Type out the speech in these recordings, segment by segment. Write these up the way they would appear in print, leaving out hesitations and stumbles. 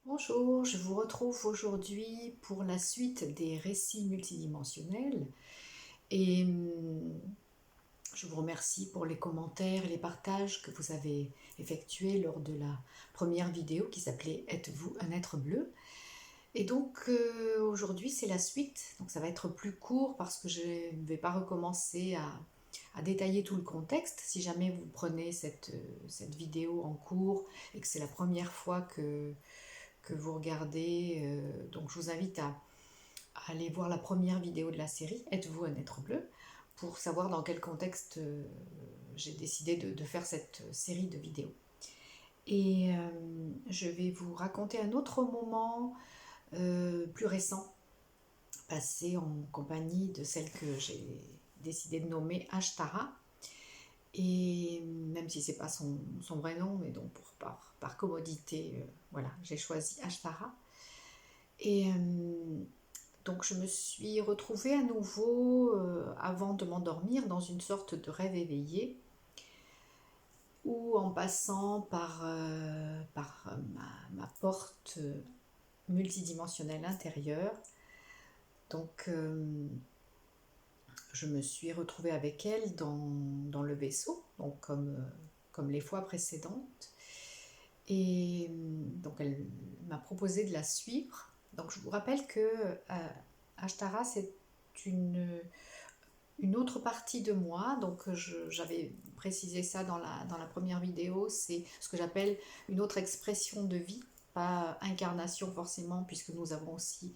Bonjour, je vous retrouve aujourd'hui pour la suite des récits multidimensionnels et je vous remercie pour les commentaires et les partages que vous avez effectués lors de la première vidéo qui s'appelait Êtes-vous un être bleu? Et donc aujourd'hui c'est la suite, donc ça va être plus court parce que je ne vais pas recommencer à détailler tout le contexte. Si jamais vous prenez cette vidéo en cours et que c'est la première fois que vous regardez. Donc je vous invite à aller voir la première vidéo de la série, Êtes-vous un être bleu? Pour savoir dans quel contexte j'ai décidé de faire cette série de vidéos. Et je vais vous raconter un autre moment plus récent, passé en compagnie de celle que j'ai décidé de nommer Ashtara. Et même si c'est pas son vrai nom, mais donc par commodité, voilà, j'ai choisi Ashtara. Et donc je me suis retrouvée à nouveau, avant de m'endormir, dans une sorte de rêve éveillé, où en passant par ma porte multidimensionnelle intérieure, donc je me suis retrouvée avec elle dans le vaisseau, donc comme les fois précédentes. Et donc elle m'a proposé de la suivre. Donc je vous rappelle que Ashtara, c'est une autre partie de moi, donc j'avais précisé ça dans la première vidéo, c'est ce que j'appelle une autre expression de vie, pas incarnation forcément, puisque nous avons aussi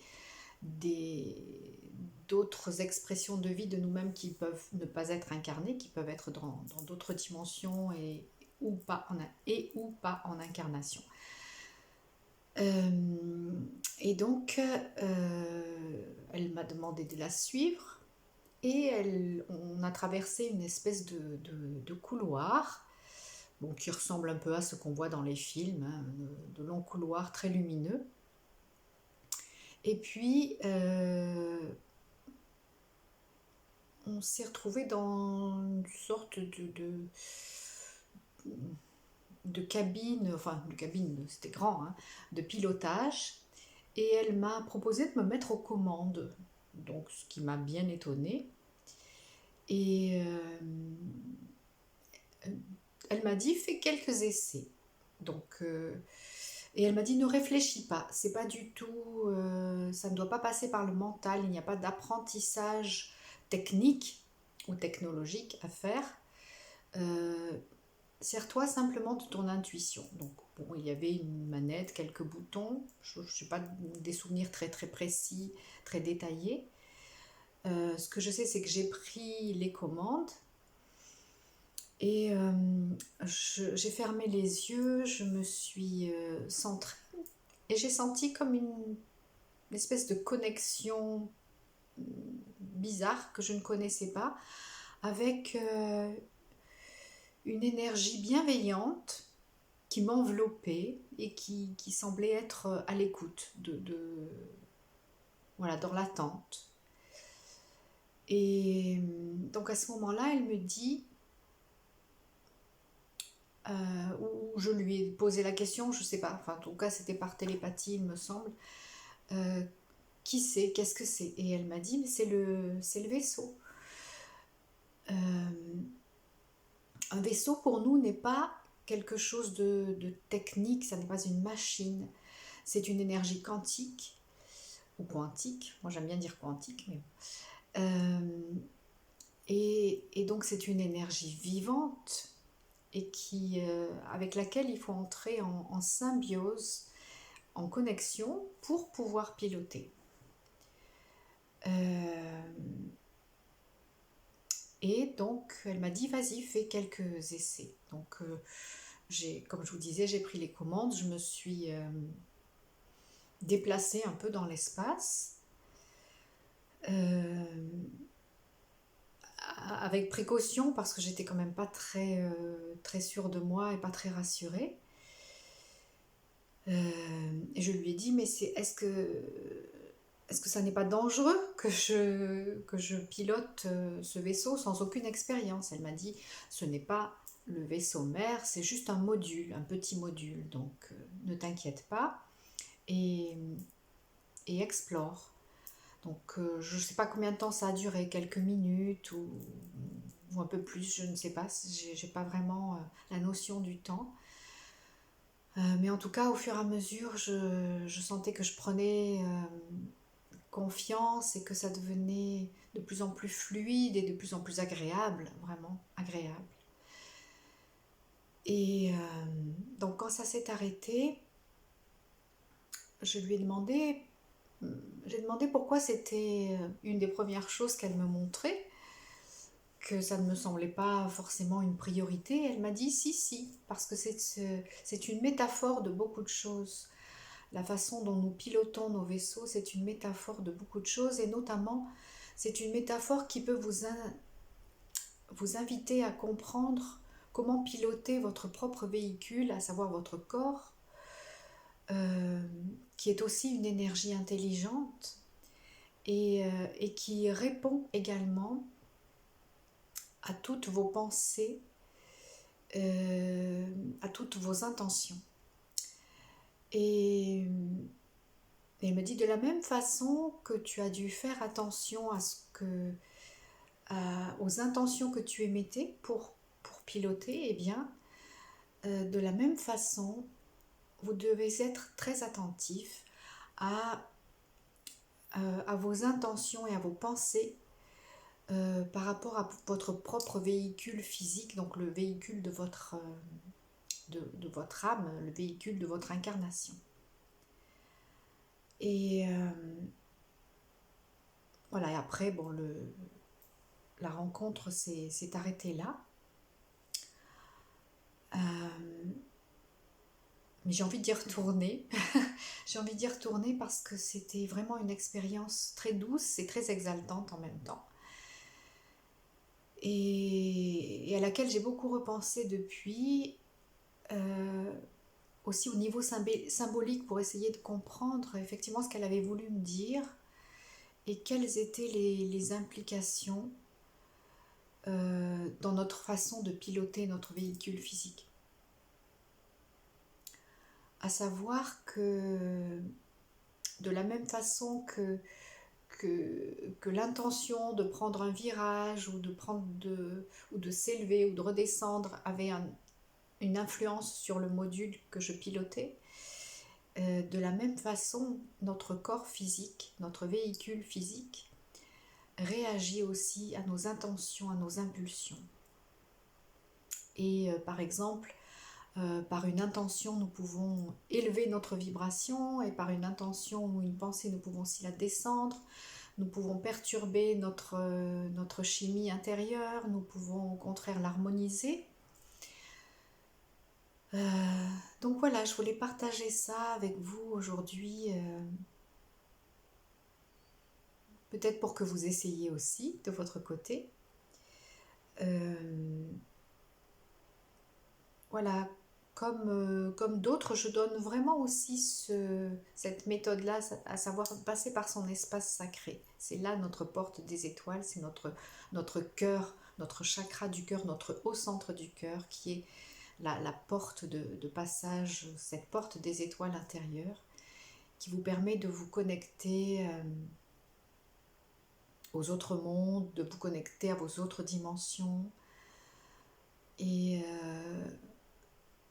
d'autres expressions de vie de nous-mêmes qui peuvent ne pas être incarnées, qui peuvent être dans d'autres dimensions ou pas en incarnation. Et donc, elle m'a demandé de la suivre et on a traversé une espèce de couloir, bon, qui ressemble un peu à ce qu'on voit dans les films, hein, de longs couloirs très lumineux. Et puis, on s'est retrouvé dans une sorte de cabine, enfin de cabine, c'était grand, hein, de pilotage. Et elle m'a proposé de me mettre aux commandes, donc ce qui m'a bien étonnée. Et elle m'a dit fais quelques essais. Donc, et elle m'a dit ne réfléchis pas, c'est pas du tout, ça ne doit pas passer par le mental, il n'y a pas d'apprentissage technique ou technologique à faire. Euh, Sers-toi simplement de ton intuition. Donc, bon, il y avait une manette, quelques boutons, je ne sais pas des souvenirs très très précis, très détaillés. Ce que je sais, c'est que j'ai pris les commandes et j'ai fermé les yeux, je me suis centrée et j'ai senti comme une espèce de connexion bizarre que je ne connaissais pas avec une énergie bienveillante qui m'enveloppait et qui semblait être à l'écoute voilà, dans l'attente. Et donc à ce moment-là, elle me dit, ou je lui ai posé la question, je ne sais pas, enfin en tout cas c'était par télépathie il me semble, euh, qui c'est, qu'est-ce que c'est? Et elle m'a dit, mais c'est le vaisseau. Un vaisseau pour nous n'est pas quelque chose de technique, ça n'est pas une machine, c'est une énergie quantique, ou quantique, moi j'aime bien dire quantique, mais et donc c'est une énergie vivante et avec laquelle il faut entrer en symbiose, en connexion pour pouvoir piloter. Et donc elle m'a dit vas-y fais quelques essais. Donc comme je vous disais, j'ai pris les commandes, je me suis déplacée un peu dans l'espace. Euh, Avec précaution parce que j'étais quand même pas très sûre de moi et pas très rassurée. Et je lui ai dit mais est-ce que ça n'est pas dangereux que je pilote ce vaisseau sans aucune expérience? Elle m'a dit ce n'est pas le vaisseau mère, c'est juste un module, un petit module, donc ne t'inquiète pas. et, et explore. Donc je ne sais pas combien de temps ça a duré, quelques minutes ou un peu plus, je ne sais pas, j'ai pas vraiment la notion du temps. Mais en tout cas, au fur et à mesure, je sentais que je prenais confiance et que ça devenait de plus en plus fluide et de plus en plus agréable, vraiment agréable. Et donc quand ça s'est arrêté, je lui ai demandé, j'ai demandé pourquoi c'était une des premières choses qu'elle me montrait, que ça ne me semblait pas forcément une priorité. Elle m'a dit si, parce que c'est une métaphore de beaucoup de choses. La façon dont nous pilotons nos vaisseaux, c'est une métaphore de beaucoup de choses, et notamment, c'est une métaphore qui peut vous inviter à comprendre comment piloter votre propre véhicule, à savoir votre corps, qui est aussi une énergie intelligente et qui répond également à toutes vos pensées, à toutes vos intentions. Et elle me dit de la même façon que tu as dû faire attention aux intentions que tu émettais pour piloter, eh bien, de la même façon, vous devez être très attentif à vos intentions et à vos pensées par rapport à votre propre véhicule physique, donc le véhicule de votre âme, le véhicule de votre incarnation. Et voilà, et après, bon, la rencontre s'est arrêtée là. Mais j'ai envie d'y retourner. J'ai envie d'y retourner parce que c'était vraiment une expérience très douce et très exaltante en même temps. Et à laquelle j'ai beaucoup repensé depuis, aussi au niveau symbolique pour essayer de comprendre effectivement ce qu'elle avait voulu me dire et quelles étaient les implications dans notre façon de piloter notre véhicule physique. À savoir que de la même façon que l'intention de prendre un virage ou de s'élever ou de redescendre avait une influence sur le module que je pilotais, de la même façon, notre corps physique, notre véhicule physique, réagit aussi à nos intentions, à nos impulsions. Et par exemple, par une intention, nous pouvons élever notre vibration, et par une intention ou une pensée, nous pouvons aussi la descendre. Nous pouvons perturber notre chimie intérieure, nous pouvons au contraire l'harmoniser. Donc voilà, je voulais partager ça avec vous aujourd'hui, peut-être pour que vous essayiez aussi de votre côté. Voilà, comme d'autres, je donne vraiment aussi cette méthode-là, à savoir passer par son espace sacré. C'est là notre porte des étoiles, c'est notre cœur, notre chakra du cœur, notre haut centre du cœur qui est la porte de passage, cette porte des étoiles intérieures qui vous permet de vous connecter aux autres mondes, de vous connecter à vos autres dimensions et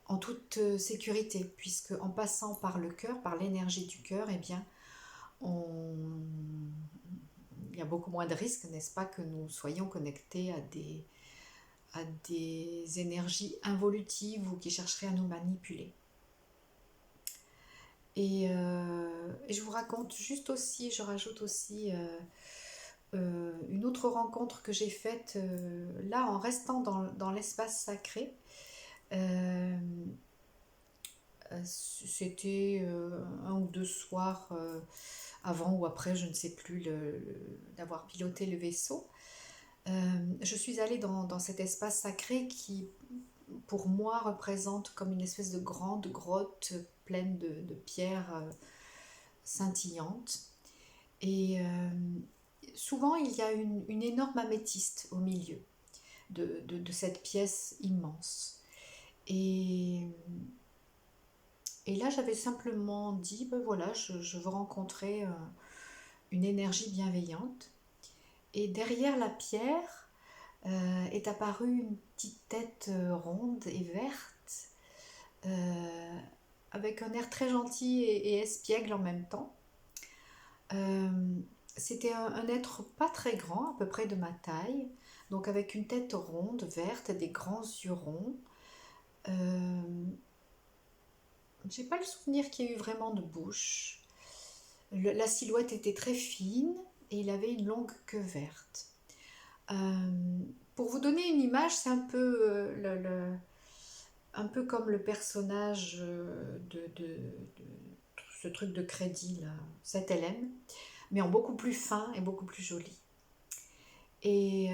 en toute sécurité, puisque en passant par le cœur, par l'énergie du cœur, eh bien, il y a beaucoup moins de risques, n'est-ce pas, que nous soyons connectés à des énergies involutives ou qui chercheraient à nous manipuler. Et je vous raconte juste aussi, je rajoute aussi une autre rencontre que j'ai faite là en restant dans l'espace sacré. C'était un ou deux soirs avant ou après, je ne sais plus, d'avoir piloté le vaisseau. Je suis allée dans cet espace sacré qui, pour moi, représente comme une espèce de grande grotte pleine de pierres scintillantes. Et souvent, il y a une énorme améthyste au milieu de cette pièce immense. Et Et là, j'avais simplement dit, ben voilà, je veux rencontrer une énergie bienveillante. Et derrière la pierre est apparue une petite tête ronde et verte, euh, avec un air très gentil et espiègle en même temps. Euh, C'était un être pas très grand, à peu près de ma taille, donc avec une tête ronde, verte, des grands yeux ronds. Euh, j'ai pas le souvenir qu'il y ait eu vraiment de bouche. La silhouette était très fine et il avait une longue queue verte. Euh, pour vous donner une image, c'est un peu, un peu comme le personnage de ce truc de crédit, là, cet LM, mais en beaucoup plus fin et beaucoup plus joli. Et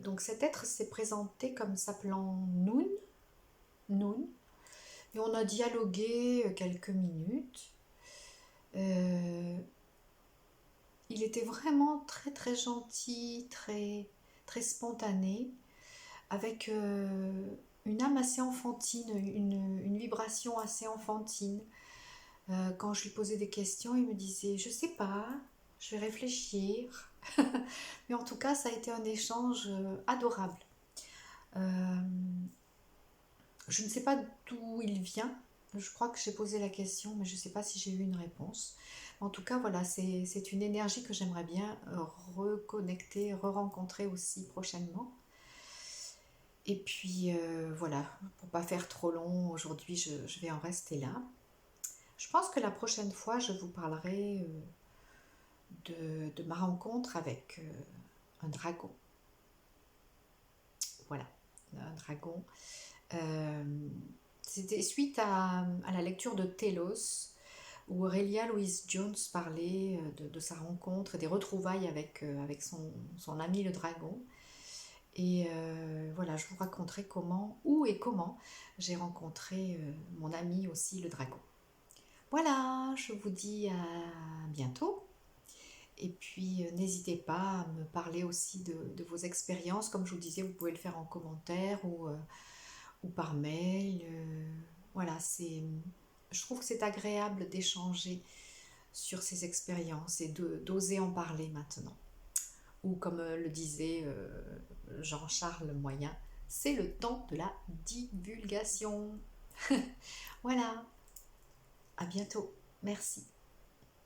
donc cet être s'est présenté comme s'appelant Noon, Noon, et on a dialogué quelques minutes. Euh, il était vraiment très très gentil, très très spontané, avec une âme assez enfantine, une vibration assez enfantine. Quand je lui posais des questions, il me disait je sais pas, je vais réfléchir. Mais en tout cas, ça a été un échange adorable. Euh, je ne sais pas d'où il vient. Je crois que j'ai posé la question, mais je ne sais pas si j'ai eu une réponse. En tout cas, voilà, c'est une énergie que j'aimerais bien reconnecter, re-rencontrer aussi prochainement. Et puis voilà, pour pas faire trop long, aujourd'hui je vais en rester là. Je pense que la prochaine fois, je vous parlerai de ma rencontre avec un dragon. Voilà, un dragon. Euh, C'était suite à la lecture de Telos, où Aurélia Louise Jones parlait de sa rencontre et des retrouvailles avec son ami le dragon. Et voilà, je vous raconterai comment, où et comment j'ai rencontré mon ami aussi le dragon. Voilà, je vous dis à bientôt. Et puis n'hésitez pas à me parler aussi de vos expériences. Comme je vous disais, vous pouvez le faire en commentaire ou par mail. Voilà, je trouve que c'est agréable d'échanger sur ces expériences et d'oser en parler maintenant. Ou comme le disait Jean-Charles Moyen, c'est le temps de la divulgation. Voilà, à bientôt. Merci.